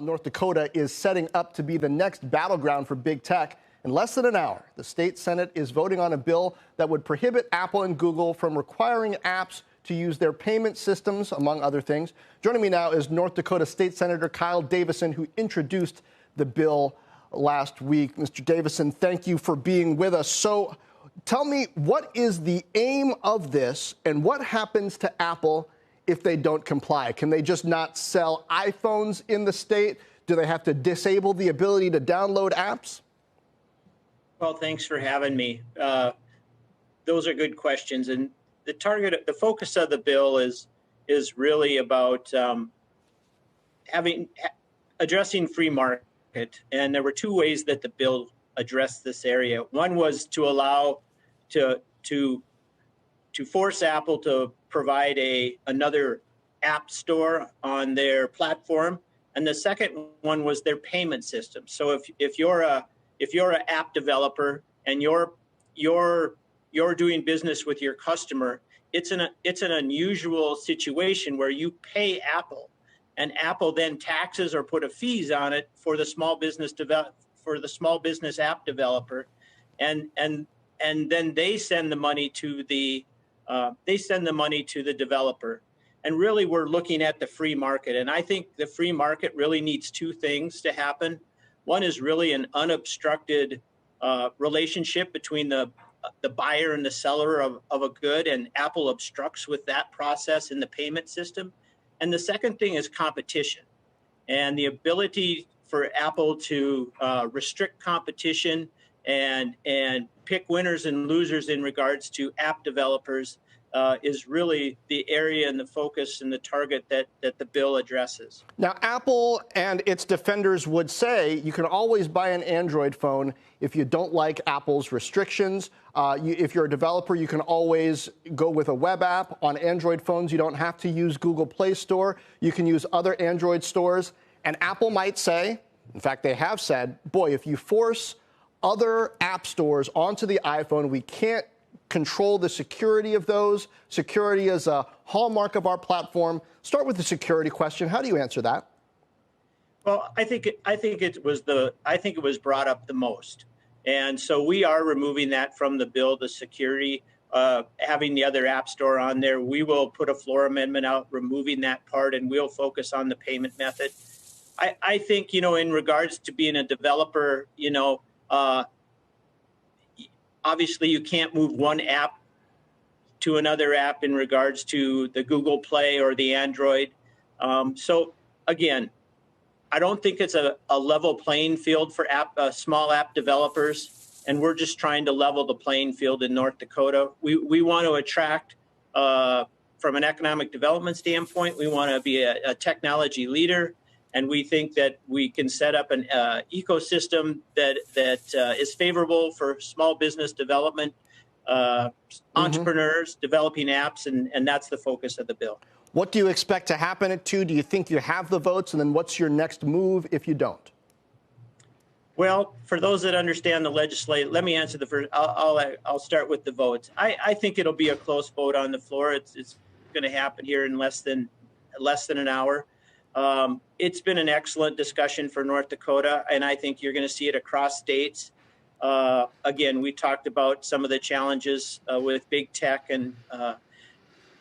North Dakota is setting up to be the next battleground for big tech. In less than an hour, the state Senate is voting on a bill that would prohibit Apple and Google from requiring apps to use their payment systems, among other things. Joining me now is North Dakota State Senator Kyle Davison, who introduced the bill last week. Mr. Davison, thank you for being with us. So tell me, what is the aim of this, and what happens to Apple if they don't comply? Can they just not sell iPhones in the state? Do they have to disable the ability to download apps? Well, thanks for having me. Those are good questions. And the focus of the bill is really about addressing free market. And there were two ways that the bill addressed this area. One was to allow to force Apple to provide another app store on their platform, and the second one was their payment system. So if you're an app developer and you're doing business with your customer, it's an unusual situation where you pay Apple, and Apple then taxes or put a fees on it for the small business app developer, and then they send the money to the developer. And really, we're looking at the free market. And I think the free market really needs two things to happen. One is really an unobstructed relationship between the buyer and the seller of a good, and Apple obstructs with that process in the payment system. And the second thing is competition, and the ability for Apple to restrict competition and pick winners and losers in regards to app developers is really the area and the focus and the target that the bill addresses. Now, Apple and its defenders would say you can always buy an Android phone if you don't like Apple's restrictions. If you're a developer, you can always go with a web app. On Android phones, you don't have to use Google Play Store. You can use other Android stores. And Apple might say, in fact, they have said, boy, if you force other app stores onto the iPhone, we can't control the security of those. Security is a hallmark of our platform. Start with the security question. How do you answer that? Well, I think it was brought up the most, and so we are removing that from the bill. The security, having the other app store on there, we will put a floor amendment out removing that part, and we'll focus on the payment method. I think, in regards to being a developer, obviously, you can't move one app to another app in regards to the Google Play or the Android. So, again, I don't think it's a level playing field for small app developers, and we're just trying to level the playing field in North Dakota. We want to attract, from an economic development standpoint, we want to be a technology leader. And we think that we can set up an ecosystem that is favorable for small business development, entrepreneurs developing apps, and that's the focus of the bill. What do you expect to happen at 2? Do you think you have the votes? And then what's your next move if you don't? Well, for those that understand the legislative, let me answer the first. I'll start with the votes. I think it'll be a close vote on the floor. It's going to happen here in less than an hour. It's been an excellent discussion for North Dakota, and I think you're going to see it across states. Again, we talked about some of the challenges with big tech, and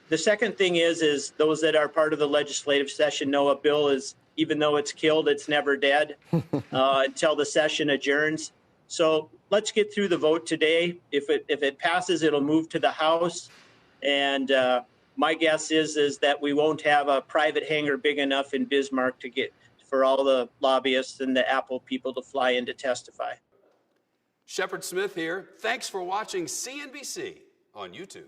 the second thing is those that are part of the legislative session know a bill is, even though it's killed, it's never dead until the session adjourns. So let's get through the vote today. If it passes, it'll move to the House, and my guess is that we won't have a private hangar big enough in Bismarck for all the lobbyists and the Apple people to fly in to testify. Shepard Smith here. Thanks for watching CNBC on YouTube.